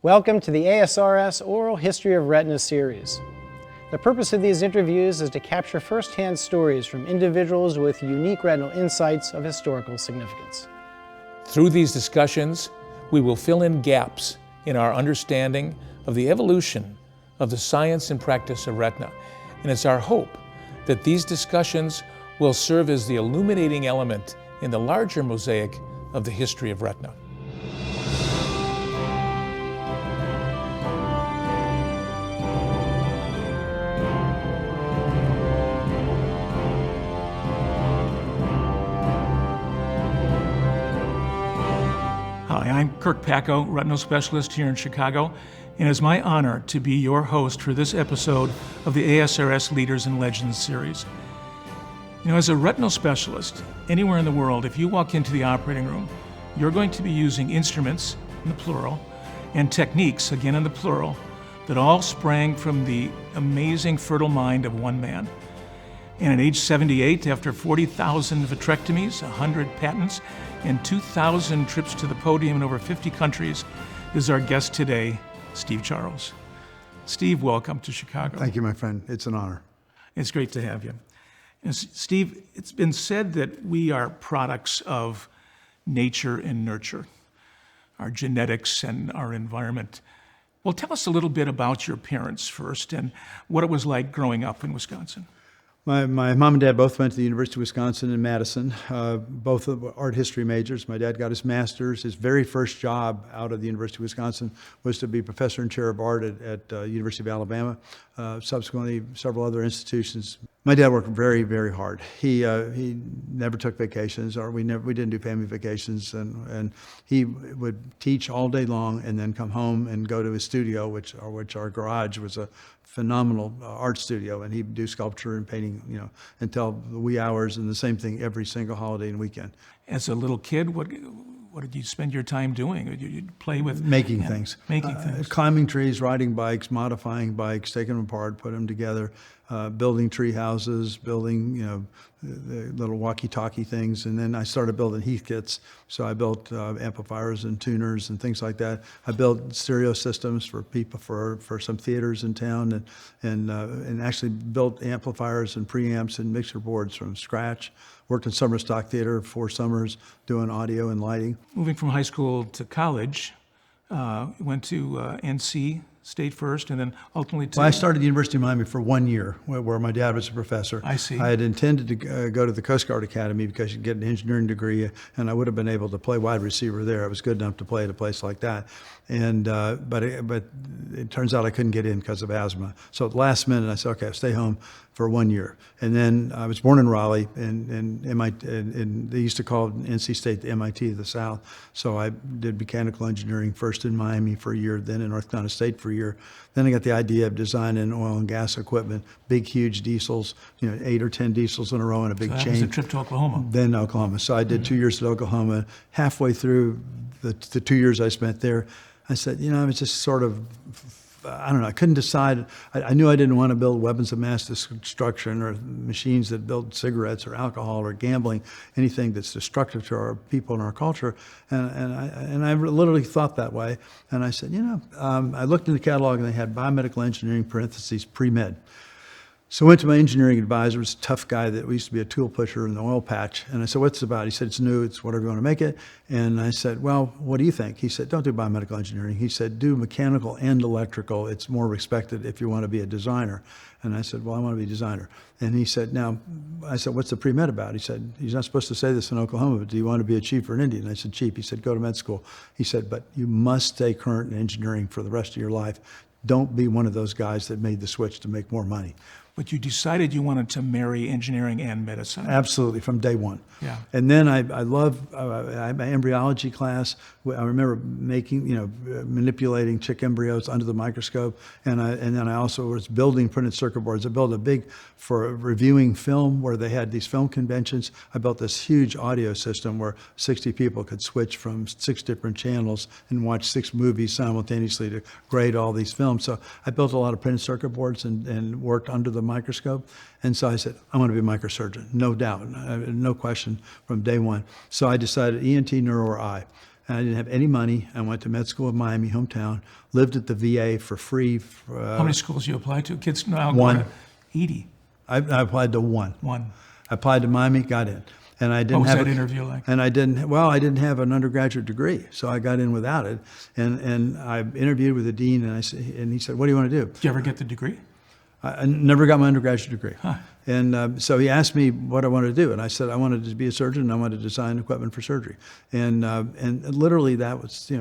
Welcome to the ASRS Oral History of Retina series. The purpose of these interviews is to capture first-hand stories from individuals with unique retinal insights of historical significance. Through these discussions, we will fill in gaps in our understanding of the evolution of the science and practice of retina. And it's our hope that these discussions will serve as the illuminating element in the larger mosaic of the history of retina. Hi, I'm Kirk Packo, retinal specialist here in Chicago, and it's my honor to be your host for this episode of the ASRS Leaders and Legends series. You know, as a retinal specialist, anywhere in the world, if you walk into the operating room, you're going to be using instruments, in the plural, and techniques, again in the plural, that all sprang from the amazing fertile mind of one man. And at age 78, after 40,000 vitrectomies, 100 patents, and 2,000 trips to the podium in over 50 countries, is our guest today, Steve Charles. Steve, welcome to Chicago. Thank you, my friend. It's an honor. It's great to have you. And Steve, it's been said that we are products of nature and nurture, our genetics and our environment. Well, tell us a little bit about your parents first and what it was like growing up in Wisconsin. My mom and dad both went to the University of Wisconsin in Madison, both art history majors. My dad got his master's. His very first job out of the University of Wisconsin was to be professor and chair of art at University of Alabama, subsequently several other institutions. My dad worked very, very hard. He never took vacations, or we didn't do family vacations, and he would teach all day long and then come home and go to his studio, which our garage was a phenomenal art studio, and he'd do sculpture and painting, until the wee hours, and the same thing every single holiday and weekend. As a little kid, what did you spend your time doing? Did you play with? Making things. Making things. Climbing trees, riding bikes, modifying bikes, taking them apart, putting them together, building tree houses, building, the little walkie-talkie things. And then I started building Heath kits. So I built amplifiers and tuners and things like that. I built stereo systems for people, for some theaters in town, and actually built amplifiers and preamps and mixer boards from scratch. Worked in summer stock theater 4 summers doing audio and lighting. Moving from high school to college, went to NC State first, and then ultimately to... Well, I started at the University of Miami for 1 year, where my dad was a professor. I see. I had intended to go to the Coast Guard Academy because you get an engineering degree, and I would have been able to play wide receiver there. I was good enough to play at a place like that. And but it turns out I couldn't get in because of asthma. So at the last minute, I said, okay, I'll stay home for 1 year. And then I was born in Raleigh, and they used to call NC State the MIT of the South. So I did mechanical engineering first in Miami for a year, then in North Carolina State for a year. Then I got the idea of designing oil and gas equipment, big, huge diesels, 8 or 10 diesels in a row in a big chain. That was a trip to Oklahoma. Then Oklahoma. So I did 2 years at Oklahoma. Halfway through the 2 years I spent there, I said, I was just sort of, I don't know, I couldn't decide. I knew I didn't want to build weapons of mass destruction or machines that build cigarettes or alcohol or gambling, anything that's destructive to our people and our culture. And I literally thought that way. And I said, I looked in the catalog and they had biomedical engineering parentheses pre-med. So I went to my engineering advisor, was a tough guy that used to be a tool pusher in the oil patch. And I said, what's it about? He said, it's new, it's whatever you want to make it. And I said, well, what do you think? He said, don't do biomedical engineering. He said, do mechanical and electrical. It's more respected if you want to be a designer. And I said, well, I want to be a designer. And he said, I said, what's the pre-med about? He said, he's not supposed to say this in Oklahoma, but do you want to be a chief or an Indian? I said, chief. He said, go to med school. He said, but you must stay current in engineering for the rest of your life. Don't be one of those guys that made the switch to make more money. But you decided you wanted to marry engineering and medicine. Absolutely, from day one. Yeah. And then I love my embryology class. I remember making, manipulating chick embryos under the microscope. And then I also was building printed circuit boards. I built a big, for reviewing film, where they had these film conventions. I built this huge audio system where 60 people could switch from 6 different channels and watch 6 movies simultaneously to grade all these films. So I built a lot of printed circuit boards and worked under the microscope. And so I said, I want to be a microsurgeon, no doubt, no question from day one. So I decided ENT, neuro, or eye. and I didn't have any money. I went to med school in Miami, hometown, lived at the VA for free. How many schools you applied to? Kids now One. go to 80. I applied to one. One. I applied to Miami, got in. And I didn't What was have that interview like? And I didn't have an undergraduate degree, so I got in without it. And I interviewed with the dean, and he said, "What do you want to do?" Did you ever get the degree? I never got my undergraduate degree. Huh. And so he asked me what I wanted to do, and I said I wanted to be a surgeon, and I wanted to design equipment for surgery. And literally that was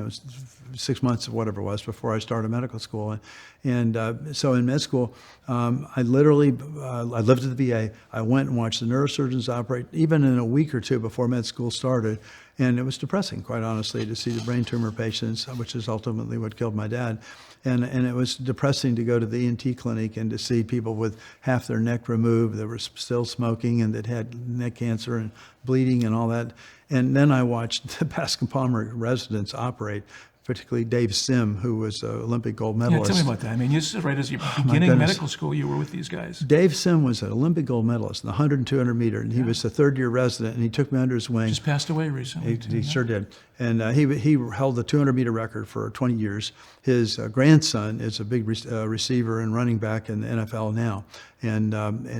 6 months of whatever it was before I started medical school. So in med school, I lived at the VA. I went and watched the neurosurgeons operate, even in a week or two before med school started. And it was depressing, quite honestly, to see the brain tumor patients, which is ultimately what killed my dad. And it was depressing to go to the ENT clinic and to see people with half their neck removed that were still smoking and that had neck cancer and bleeding and all that. And then I watched the Bascom Palmer residents operate, particularly Dave Sim, who was an Olympic gold medalist. Yeah, tell me about that. I mean, you said right as you're beginning medical school, you were with these guys. Dave Sim was an Olympic gold medalist in the 100 and 200 meter, and he was a third-year resident, and he took me under his wing. Just passed away recently. He sure did. And he held the 200-meter record for 20 years. His grandson is a big receiver and running back in the NFL now. And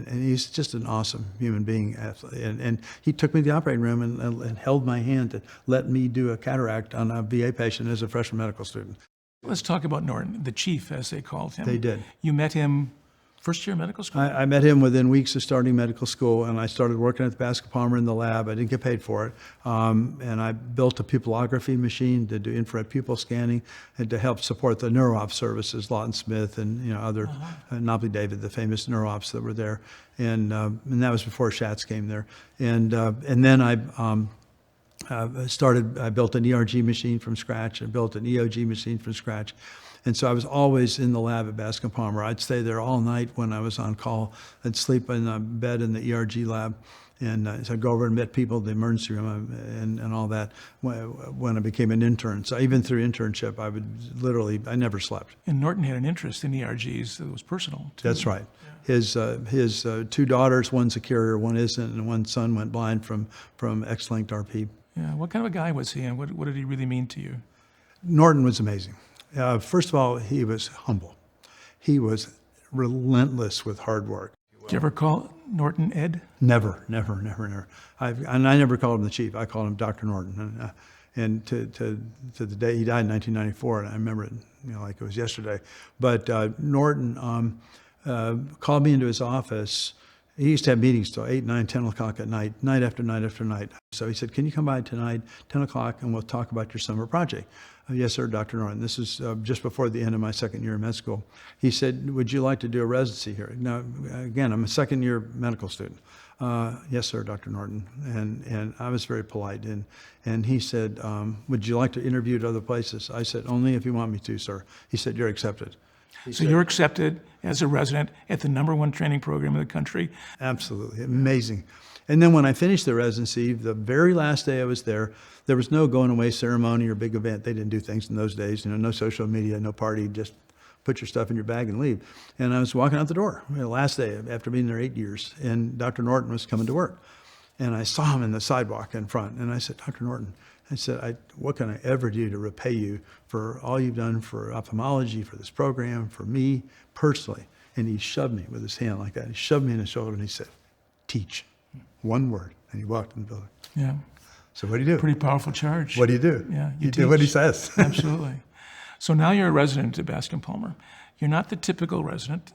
he's just an awesome human being. And he took me to the operating room and held my hand to let me do a cataract on a VA patient as a freshman medical student. Let's talk about Norton, the chief, as they called him. They did. You met him first year of medical school? I met him within weeks of starting medical school, and I started working at the Bascom Palmer in the lab. I didn't get paid for it. And I built a pupillography machine to do infrared pupil scanning and to help support the neuro-op services, Lawton Smith and other, Nobley David, the famous neuro-ops that were there. And that was before Schatz came there. And then I built an ERG machine from scratch. I built an EOG machine from scratch. And so I was always in the lab at Bascom Palmer. I'd stay there all night when I was on call. I'd sleep in a bed in the ERG lab. And so I'd go over and meet people, the emergency room and all that when I became an intern. So even through internship, I never slept. And Norton had an interest in ERGs that was personal, too. That's right. Yeah. His two daughters, one's a carrier, one isn't, and one son went blind from X-linked RP. Yeah. What kind of a guy was he, and what did he really mean to you? Norton was amazing. First of all, he was humble. He was relentless with hard work. Did you ever call Norton Ed? Never. I never called him the chief. I called him Dr. Norton. And to the day he died in 1994, and I remember it like it was yesterday. But Norton called me into his office. He used to have meetings till 8, 9, 10 o'clock at night, night after night after night. So he said, "Can you come by tonight, 10 o'clock, and we'll talk about your summer project?" "Yes, sir, Dr. Norton." This is just before the end of my second year of med school. He said, "Would you like to do a residency here?" Now, again, I'm a second-year medical student. "Yes, sir, Dr. Norton." And I was very polite. And he said, "Would you like to interview at other places?" I said, "Only if you want me to, sir." He said, "You're accepted." So you're accepted as a resident at the #1 training program in the country. Absolutely. Amazing. And then when I finished the residency, the very last day I was there was no going away ceremony or big event. They didn't do things in those days, no social media, no party, just put your stuff in your bag and leave. And I was walking out the door, the last day after being there 8 years, and Dr. Norton was coming to work. And I saw him in the sidewalk in front, and I said, "Dr. Norton," I said, "what can I ever do to repay you for all you've done for ophthalmology, for this program, for me personally?" And he shoved me with his hand like that. He shoved me in the shoulder and he said, "Teach." One word. And he walked in the building. Yeah. So what do you do? Pretty powerful charge. What do you do? Yeah. You do what he says. Absolutely. So now you're a resident at Bascom Palmer. You're not the typical resident.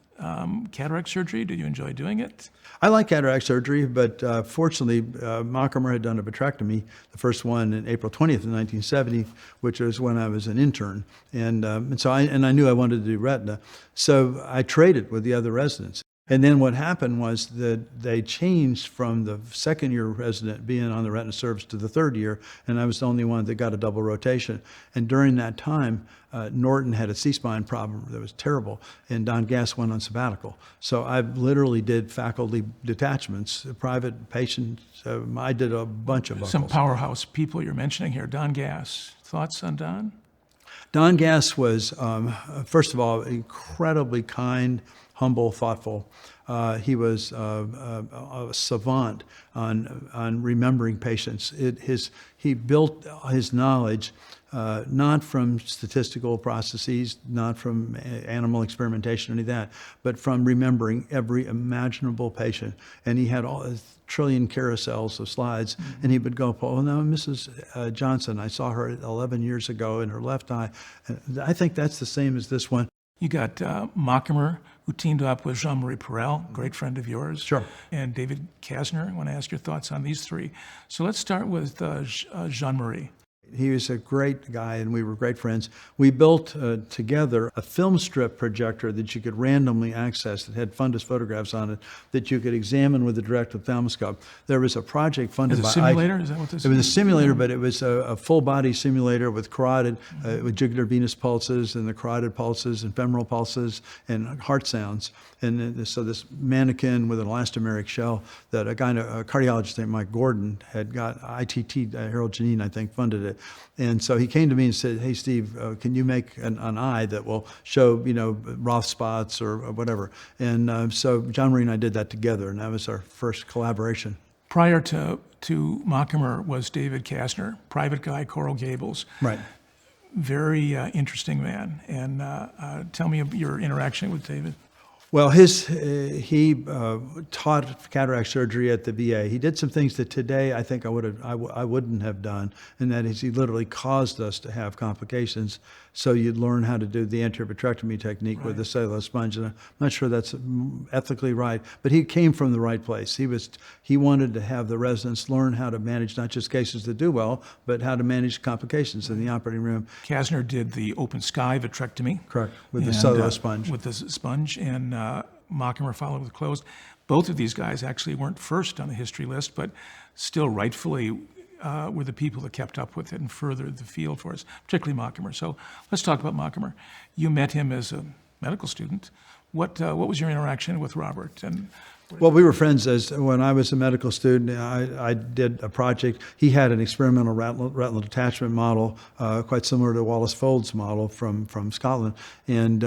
Cataract surgery, do you enjoy doing it? I like cataract surgery, but fortunately, Mockemer had done a vitrectomy, the first one in April 20th of 1970, which was when I was an intern. And so I knew I wanted to do retina. So I traded with the other residents. And then what happened was that they changed from the second-year resident being on the retina service to the third year, and I was the only one that got a double rotation. And during that time, Norton had a C-spine problem that was terrible, and Don Gass went on sabbatical. So I literally did faculty detachments, private patients. I did a bunch of buckles. Some powerhouse people you're mentioning here. Don Gass. Thoughts on Don? Don Gass was, first of all, incredibly kind, humble, thoughtful. He was a savant on remembering patients. He built his knowledge not from statistical processes, not from animal experimentation, any of that, but from remembering every imaginable patient. And he had all a trillion carousels of slides, and he would go, "Oh, no, Mrs. Johnson, I saw her 11 years ago in her left eye. I think that's the same as this one." You got Mockimer, who teamed up with Jean-Marie Perel, great friend of yours. Sure. And David Kasner. I want to ask your thoughts on these three. So let's start with Jean-Marie. He was a great guy, and we were great friends. We built together a film strip projector that you could randomly access that had fundus photographs on it that you could examine with a direct ophthalmoscope. There was a project funded As a by simulator? Is that what this is? It was a simulator, but it was a full-body simulator with carotid, with jugular venous pulses and the carotid pulses and femoral pulses and heart sounds. And so this mannequin with an elastomeric shell that a cardiologist named Mike Gordon had got, ITT, Harold Janine, I think, funded it. And so he came to me and said, "Hey, Steve, can you make an eye that will show, Roth spots or whatever?" And so Jean-Marie and I did that together, and that was our first collaboration. Prior to Mockimer was David Kasner, private guy, Coral Gables. Right. Very interesting man. And tell me of your interaction with David. Well, he taught cataract surgery at the VA. He did some things that today I think I wouldn't have done, and that is he literally caused us to have complications. So you'd learn how to do the anterior vitrectomy technique with the cellulose sponge, and I'm not sure that's ethically right, but he came from the right place. He wanted to have the residents learn how to manage not just cases that do well, but how to manage complications in the operating room. Kasner did the open sky vitrectomy. Correct, with the cellulose sponge. With the sponge, and Mockimer followed with closed. Both of these guys actually weren't first on the history list, but still rightfully were the people that kept up with it and furthered the field for us, particularly Mockimer. So let's talk about Mockimer. You met him as a medical student. What was your interaction with Robert? And well, we were friends when I was a medical student. I did a project. He had an experimental retinal detachment model, quite similar to Wallace Fold's model from Scotland, and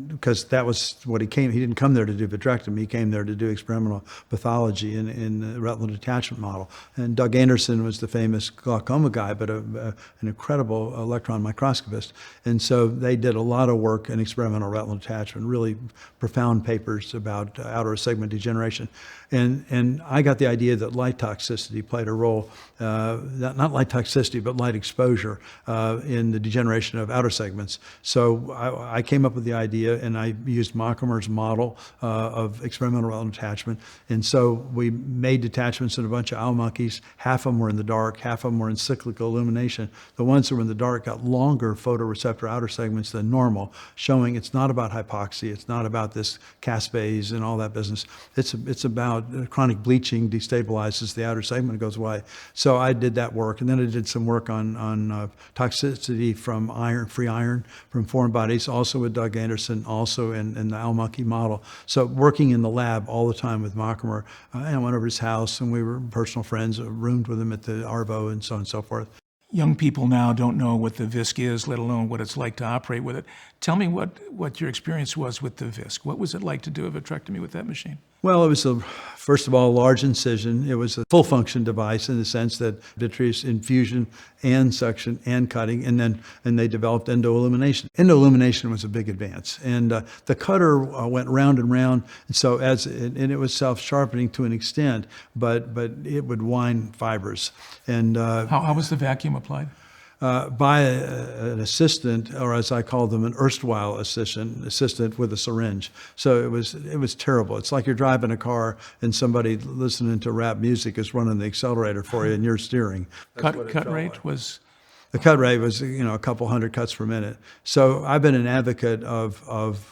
because that was what he came. He didn't come there to do vitrectomy. He came there to do experimental pathology in the retinal detachment model. And Doug Anderson was the famous glaucoma guy, but an incredible electron microscopist. And so they did a lot of work in experimental retinal detachment, really profound papers about outer segment degeneration. And I got the idea that light toxicity played a role, not light toxicity, but light exposure in the degeneration of outer segments. So I came up with the idea, and I used Mockimer's model of experimental retinal detachment. And so we made detachments in a bunch of owl monkeys. Half of them were in the dark, half of them were in cyclical illumination. The ones that were in the dark got longer photoreceptor outer segments than normal, showing it's not about hypoxia, it's not about this caspase and all that business. It's about chronic bleaching destabilizes the outer segment and goes away. So I did that work, and then I did some work on toxicity from free iron from foreign bodies, also with Doug Anderson, also in the owl monkey model. So working in the lab all the time with Mockimer, I went over to his house, and we were personal friends, roomed with him at the Arvo and so on and so forth. Young people now don't know what the VISC is, let alone what it's like to operate with it. Tell me what your experience was with the VISC. What was it like to do a vitrectomy with that machine? Well, it was, first of all, a large incision. It was a full-function device in the sense that vitreous infusion and suction and cutting, and they developed endoillumination. Endoillumination was a big advance, and the cutter went round and round, and so and it was self-sharpening to an extent, but it would wind fibers. And how was the vacuum applied? By an assistant, or as I call them, an erstwhile assistant with a syringe. So it was terrible. It's like you're driving a car and somebody listening to rap music is running the accelerator for you and you're steering. Cut rate was? The cut rate was, a couple hundred cuts per minute. So I've been an advocate of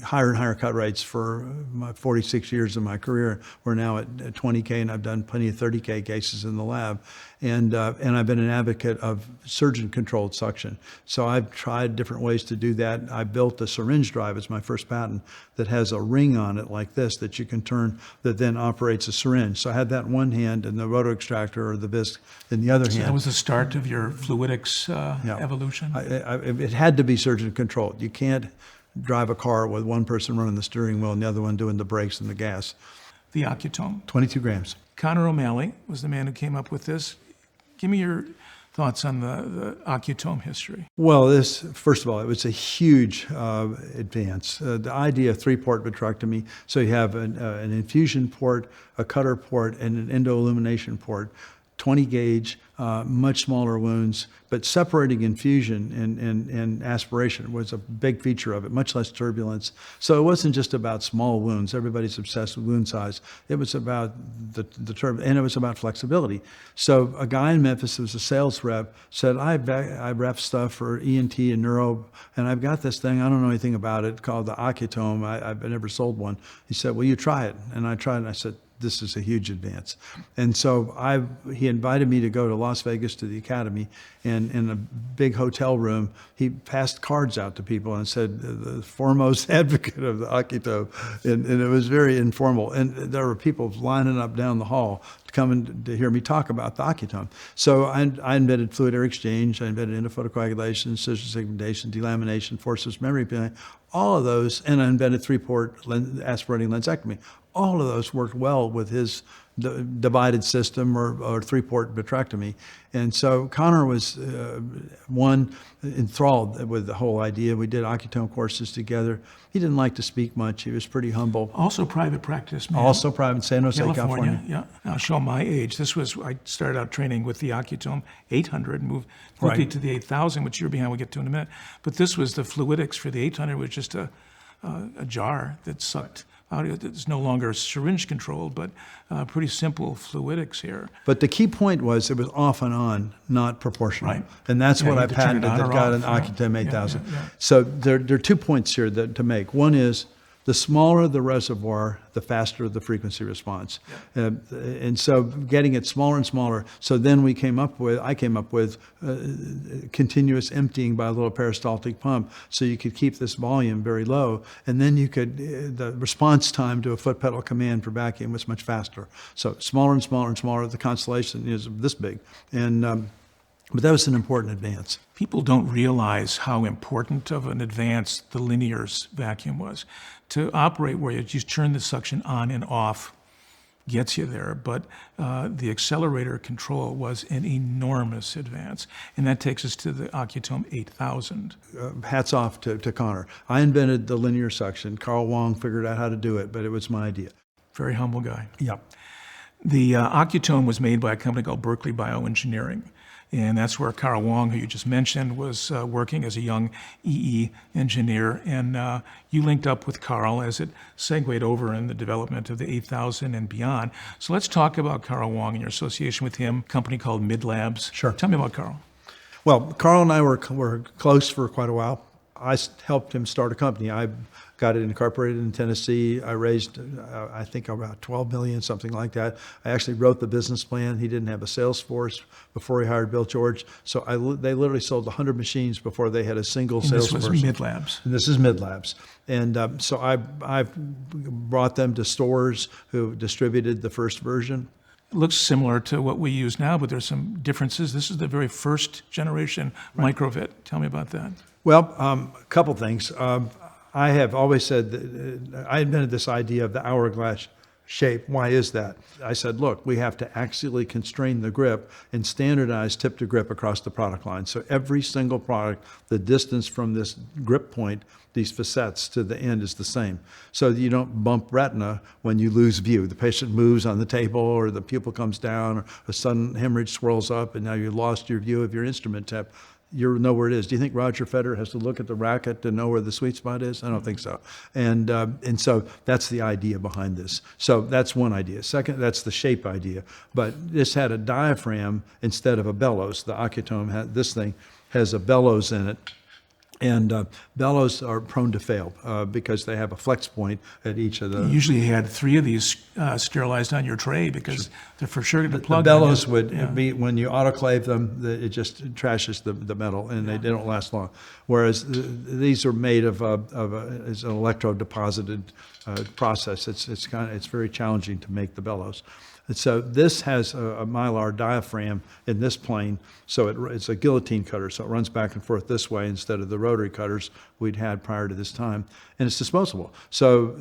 higher and higher cut rates for my 46 years of my career. We're now at 20K, and I've done plenty of 30K cases in the lab. And I've been an advocate of surgeon-controlled suction. So I've tried different ways to do that. I built a syringe drive as my first patent that has a ring on it like this that you can turn that then operates a syringe. So I had that in one hand and the roto extractor or the VISC in the other hand. That was the start of your Fluidics evolution? It had to be surgeon-controlled. You can't drive a car with one person running the steering wheel and the other one doing the brakes and the gas. The Accutome. 22 grams. Connor O'Malley was the man who came up with this. Give me your thoughts on the Accutome history. Well, this, first of all, it was a huge advance. The idea of three-port vitrectomy, so you have an infusion port, a cutter port, and an endo-illumination port, 20 gauge, much smaller wounds, but separating infusion and aspiration was a big feature of it, much less turbulence. So it wasn't just about small wounds. Everybody's obsessed with wound size. It was about the and it was about flexibility. So a guy in Memphis who was a sales rep said, I rep stuff for ENT and neuro, and I've got this thing, I don't know anything about it, called the Ocutome. I've never sold one. He said, well, you try it. And I tried it, and I said, this is a huge advance. And so he invited me to go to Las Vegas to the Academy, and in a big hotel room, he passed cards out to people and said, the foremost advocate of the Ocutome. And it was very informal. And there were people lining up down the hall coming to hear me talk about the Ocutome. So I invented fluid air exchange, I invented endophotocoagulation, scissor segmentation, delamination, forceps memory planning, all of those, and I invented three-port aspirating lensectomy. All of those worked well with his divided system or three-port vitrectomy. And so Connor was enthralled with the whole idea. We did Accutome courses together. He didn't like to speak much. He was pretty humble. Also private practice, man. Also private, San Jose, California. Yeah. I'll show my age. I started out training with the Accutome 800, moved quickly to the 8000, which you're behind, we'll get to in a minute. But this was the Fluidics for the 800, which was just a jar that sucked out. It's no longer syringe controlled, but pretty simple fluidics here. But the key point was it was off and on, not proportional. Right. And that's what I you had to turn it patented on that or got off, an yeah. Accutome 8000. Yeah. So there are 2 points here to make. One is the smaller the reservoir, the faster the frequency response. And so getting it smaller and smaller. So then I came up with continuous emptying by a little peristaltic pump, so you could keep this volume very low. And then you could, the response time to a foot pedal command for vacuum was much faster. So smaller and smaller and smaller. The constellation is this big. And but that was an important advance. People don't realize how important of an advance the linear's vacuum was. To operate where you just turn the suction on and off gets you there, but the accelerator control was an enormous advance. And that takes us to the Accutome 8000. Hats off to Connor. I invented the linear suction. Carl Wong figured out how to do it, but it was my idea. Very humble guy. Yep. The Accutome was made by a company called Berkeley Bioengineering. And that's where Carl Wong, who you just mentioned, was working as a young EE engineer. And you linked up with Carl as it segued over in the development of the 8000 and beyond. So let's talk about Carl Wong and your association with him, a company called Midlabs. Sure. Tell me about Carl. Well, Carl and I were close for quite a while. I helped him start a company. I got it incorporated in Tennessee. I raised, I think, about $12 million, something like that. I actually wrote the business plan. He didn't have a sales force before he hired Bill George. So they literally sold 100 machines before they had a single salesperson. This was Midlabs. And this is Midlabs. And so I brought them to stores who distributed the first version. It looks similar to what we use now, but there's some differences. This is the very first generation microvit. Tell me about that. Well, a couple things. I have always said that I invented this idea of the hourglass shape. Why is that? I said, look, we have to axially constrain the grip and standardize tip to grip across the product line. So every single product, the distance from this grip point, these facets to the end is the same. So you don't bump retina when you lose view. The patient moves on the table or the pupil comes down or a sudden hemorrhage swirls up and now you lost your view of your instrument tip. You know where it is. Do you think Roger Federer has to look at the racket to know where the sweet spot is? I don't think so. And so that's the idea behind this. So that's one idea. Second, that's the shape idea. But this had a diaphragm instead of a bellows. The Accutome, this thing has a bellows in it. And bellows are prone to fail because they have a flex point at each of the... You usually had 3 of these sterilized on your tray because they're for sure to plug. The bellows would be, when you autoclave them, it just trashes the metal and they don't last long. Whereas these are made of it's an electro-deposited process. It's very challenging to make the bellows. And so this has a mylar diaphragm in this plane, so it's a guillotine cutter, so it runs back and forth this way instead of the rotary cutters we'd had prior to this time, and it's disposable. So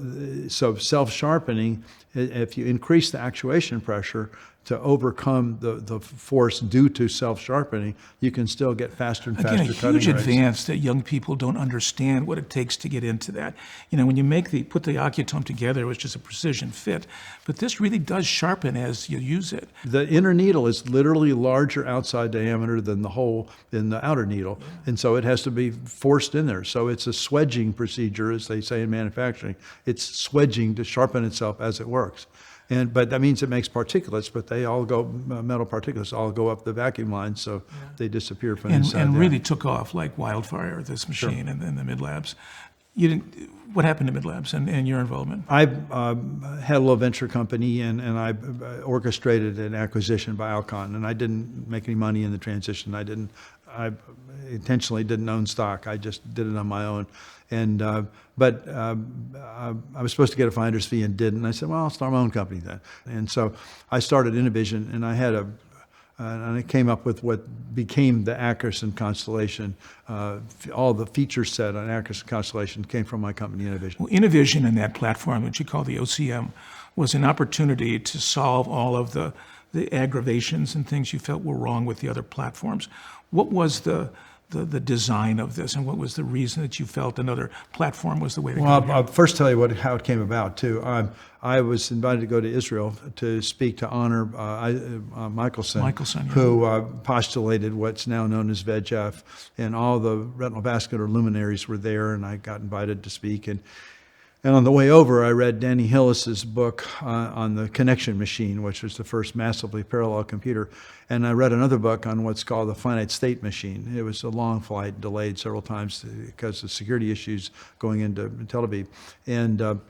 self-sharpening, if you increase the actuation pressure to overcome the force due to self-sharpening, you can still get faster and faster cutting rates. Again, a huge advance that young people don't understand what it takes to get into that. You know, when you put the Ocutome together, it was just a precision fit, but this really does sharpen as you use it. The inner needle is literally larger outside diameter than the hole in the outer needle, and so it has to be forced in there. So it's a swedging procedure, as they say in manufacturing. It's swedging to sharpen itself as it works. But that means it makes particulates, but they all go, metal particulates all go up the vacuum line, so they disappear from inside. And really took off like wildfire, this machine in the mid-labs. What happened to mid-labs and your involvement? I had a little venture company, and I orchestrated an acquisition by Alcon, and I didn't make any money in the transition. I intentionally didn't own stock. I just did it on my own. But I was supposed to get a finder's fee and didn't. I said, well, I'll start my own company then. And so I started Innovating, and I came up with what became the Ackerson constellation. All the feature set on Ackerson constellation came from my company, Innovating. Well, Innovating in that platform, which you call the OCM, was an opportunity to solve all of the aggravations and things you felt were wrong with the other platforms. What was the design of this, and what was the reason that you felt another platform was the way to go? Well, I'll first tell you how it came about, too. I was invited to go to Israel to speak to honor Michelson, who postulated what's now known as VEGF, and all the retinal vascular luminaries were there, and I got invited to speak. And on the way over, I read Danny Hillis's book on the connection machine, which was the first massively parallel computer. And I read another book on what's called the finite state machine. It was a long flight, delayed several times because of security issues going into Tel Aviv. And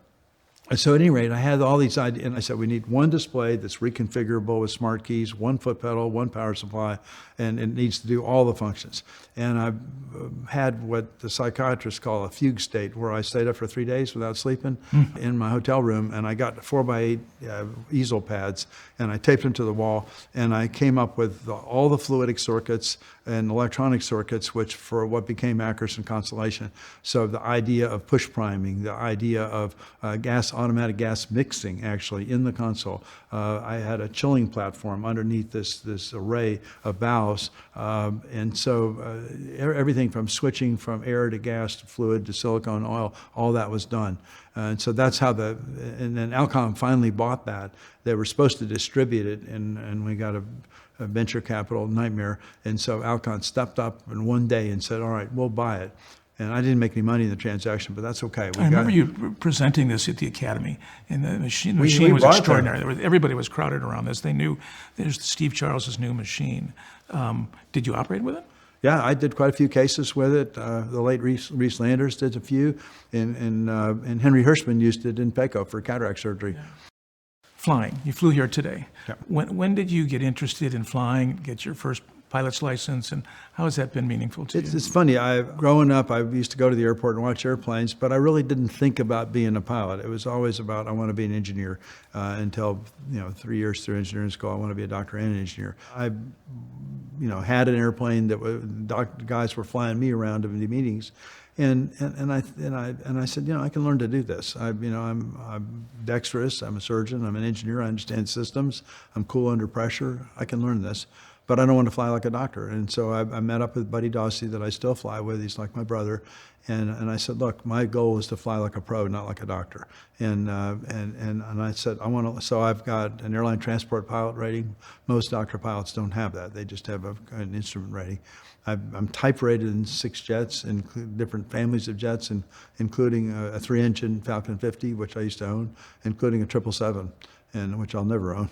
so at any rate, I had all these ideas, and I said, we need one display that's reconfigurable with smart keys, one foot pedal, one power supply, and it needs to do all the functions. And I had what the psychiatrists call a fugue state, where I stayed up for 3 days without sleeping in my hotel room, and I got 4x8 easel pads, and I taped them to the wall, and I came up with all the fluidic circuits and electronic circuits, which for what became Ackerson constellation. So the idea of push priming, the idea of automatic gas mixing, actually, in the console. I had a chilling platform underneath this array of valves, and so everything from switching from air to gas to fluid to silicone oil, all that was done. And so that's how and then Alcon finally bought that. They were supposed to distribute it, and we got a venture capital nightmare. And so Alcon stepped up in one day and said, all right, we'll buy it. And I didn't make any money in the transaction, but that's okay. I remember you presenting this at the Academy, and the machine was extraordinary. Everybody was crowded around this. They knew there's Steve Charles's new machine. Did you operate with it? Yeah, I did quite a few cases with it. The late Reese Landers did a few, and Henry Hirschman used it in PECO for cataract surgery. Yeah. Flying. You flew here today. Yeah. When did you get interested in flying, get your first pilot's license, and how has that been meaningful to you? It's funny. Growing up, I used to go to the airport and watch airplanes, but I really didn't think about being a pilot. It was always about, I want to be an engineer, until 3 years through engineering school, I want to be a doctor and an engineer. I had an airplane that guys were flying me around to the meetings, and I said, I can learn to do this. I'm dexterous. I'm a surgeon. I'm an engineer. I understand systems. I'm cool under pressure. I can learn this, but I don't want to fly like a doctor. And so I met up with Buddy Dossie, that I still fly with. He's like my brother. And I said, look, my goal is to fly like a pro, not like a doctor. And I said, so I've got an airline transport pilot rating. Most doctor pilots don't have that. They just have an instrument rating. I'm type rated in 6 jets, in different families of jets, including a 3-engine Falcon 50, which I used to own, including a 777, which I'll never own.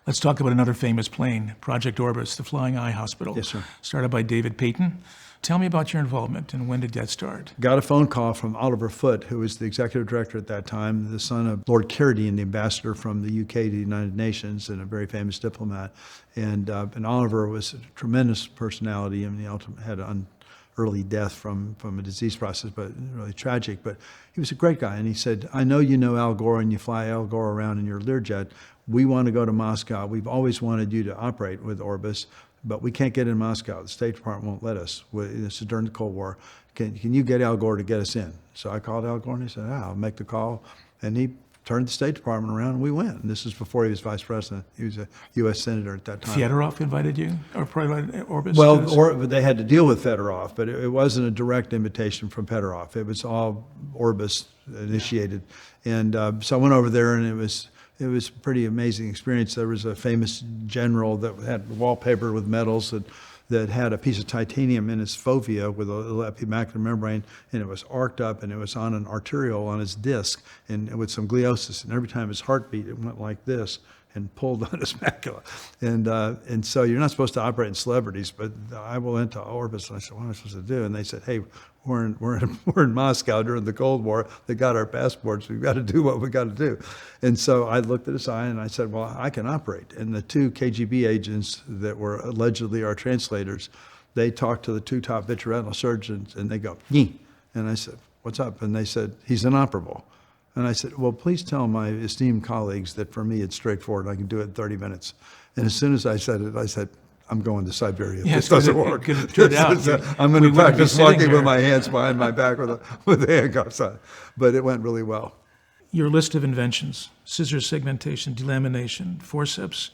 Let's talk about another famous plane, Project Orbis, the Flying Eye Hospital. Yes, sir. Started by David Payton. Tell me about your involvement, and when did that start? Got a phone call from Oliver Foote, who was the executive director at that time, the son of Lord Carradine, the ambassador from the UK to the United Nations, and a very famous diplomat. And Oliver was a tremendous personality, and he had early death from a disease process, but really tragic. But he was a great guy, and he said, I know you know Al Gore and you fly Al Gore around in your Learjet. We want to go to Moscow. We've always wanted you to operate with Orbis, but we can't get in Moscow. The State Department won't let us. This is during the Cold War. Can you get Al Gore to get us in? So I called Al Gore and he said, I'll make the call. And he turned the State Department around and we went. And this was before he was vice president. He was a U.S. senator at that time. Fedorov invited you, or probably Orbis? Well, they had to deal with Fedorov, but it wasn't a direct invitation from Fedorov. It was all Orbis initiated. And so I went over there, and it was a pretty amazing experience. There was a famous general that had wallpaper with medals that had a piece of titanium in his fovea with a little epimacular membrane, and it was arced up, and it was on an arteriole on his disc, and with some gliosis. And every time his heart beat, it went like this and pulled on his macula. And so you're not supposed to operate in celebrities, but I went to Orbis, and I said, what am I supposed to do? And they said, hey, we're in Moscow during the Cold War. They got our passports. We've got to do what we got to do. And so I looked at his eye and I said, well, I can operate. And the two KGB agents that were allegedly our translators, they talked to the two top vitreoretinal surgeons, and they go, Yee. And I said, what's up? And they said, he's inoperable. And I said, well, please tell my esteemed colleagues that for me it's straightforward. I can do it in 30 minutes. And as soon as I said it, I said, I'm going to Siberia. This doesn't work. I'm going to practice walking with my hands behind my back with the handcuffs on. But it went really well. Your list of inventions: scissor, segmentation, delamination, forceps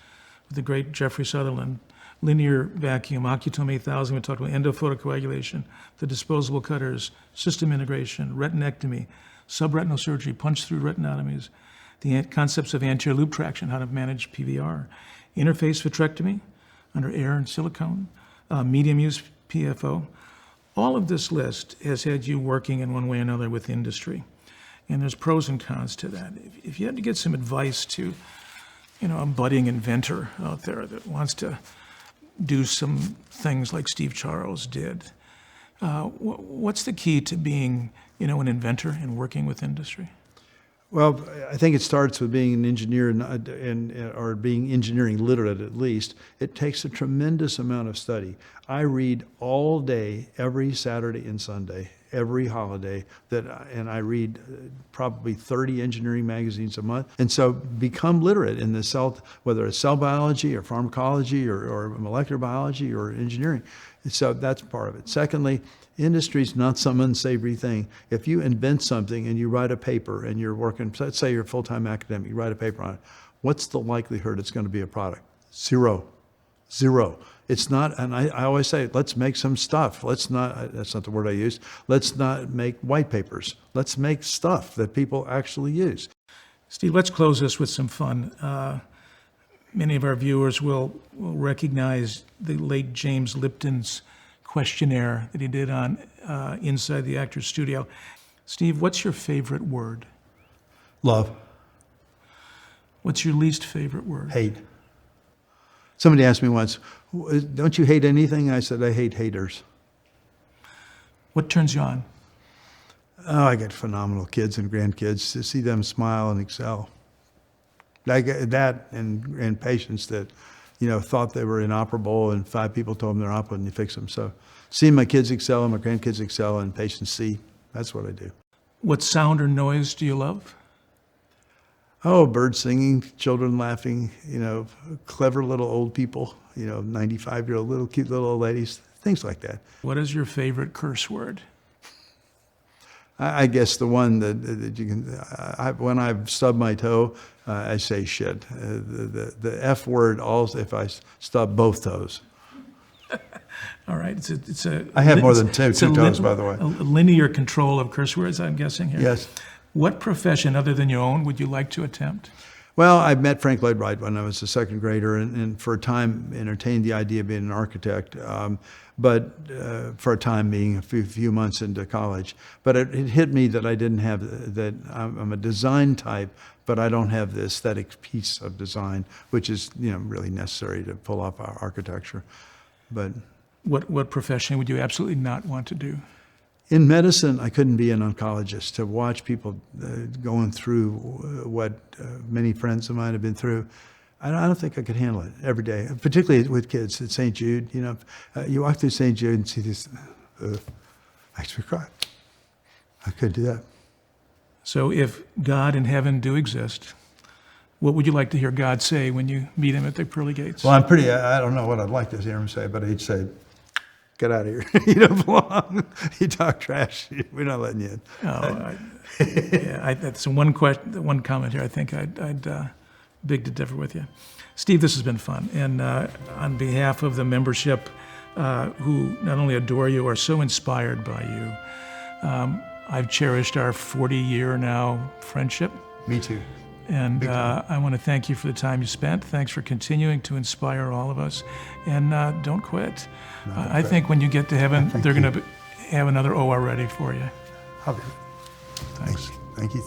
with the great Jeffrey Sutherland, linear vacuum, Ocutome 8000, we talked about endophotocoagulation, the disposable cutters, system integration, retinectomy, subretinal surgery, punch-through retinotomies, the concepts of anterior loop traction, how to manage PVR, interface vitrectomy under air and silicone, medium-use PFO. All of this list has had you working in one way or another with industry, and there's pros and cons to that. If you had to get some advice to, a budding inventor out there that wants to do some things like Steve Charles did, what's the key to being, an inventor and working with industry? Well, I think it starts with being an engineer or being engineering literate at least. It takes a tremendous amount of study. I read all day, every Saturday and Sunday, every holiday, and I read probably 30 engineering magazines a month. And so become literate in the cell, whether it's cell biology or pharmacology or molecular biology or engineering. So that's part of it. Secondly, industry's not some unsavory thing. If you invent something and you write a paper and you're working, let's say you're a full-time academic, you write a paper on it, what's the likelihood it's going to be a product? Zero. It's not, and I always say, let's make some stuff. Let's not, that's not the word I use, let's not make white papers. Let's make stuff that people actually use. Steve, let's close this with some fun. Many of our viewers will recognize the late James Lipton's questionnaire that he did on Inside the Actor's Studio. Steve, what's your favorite word? Love. What's your least favorite word? Hate. Somebody asked me once, don't you hate anything? I said, I hate haters. What turns you on? Oh, I got phenomenal kids and grandkids. To see them smile and excel. Like that and patients that, thought they were inoperable, and 5 people told them they're operable, and you fix them. So seeing my kids excel and my grandkids excel and patients see, that's what I do. What sound or noise do you love? Oh, birds singing, children laughing, clever little old people, 95-year-old little cute little old ladies, things like that. What is your favorite curse word? I guess the one that you can, when I've stubbed my toe, I say shit. The F word, also if I stub both toes. All right. I have more than two toes, by the way. A linear control of curse words, I'm guessing here. Yes. What profession other than your own would you like to attempt? Well, I met Frank Lloyd Wright when I was a second grader, and for a time entertained the idea of being an architect, but for a time being a few months into college. But it hit me that I didn't have, that I'm a design type, but I don't have the aesthetic piece of design, which is really necessary to pull off our architecture. But what profession would you absolutely not want to do? In medicine, I couldn't be an oncologist. To watch people going through what many friends of mine have been through, I don't think I could handle it every day, particularly with kids at St. Jude. You walk through St. Jude and see these makes me cry. I could do that. So if God and heaven do exist, what would you like to hear God say when you meet him at the pearly gates? Well, I don't know what I'd like to hear him say, but he'd say, get out of here. You don't belong. You talk trash. We're not letting you in. That's one comment here. I think I'd beg to differ with you. Steve, this has been fun. And on behalf of the membership who not only adore you, are so inspired by you, I've cherished our 40-year now friendship. Me too. And I want to thank you for the time you spent. Thanks for continuing to inspire all of us. And don't quit. I think when you get to heaven, they're going to have another OR ready for you. Okay. Thanks. Thank you.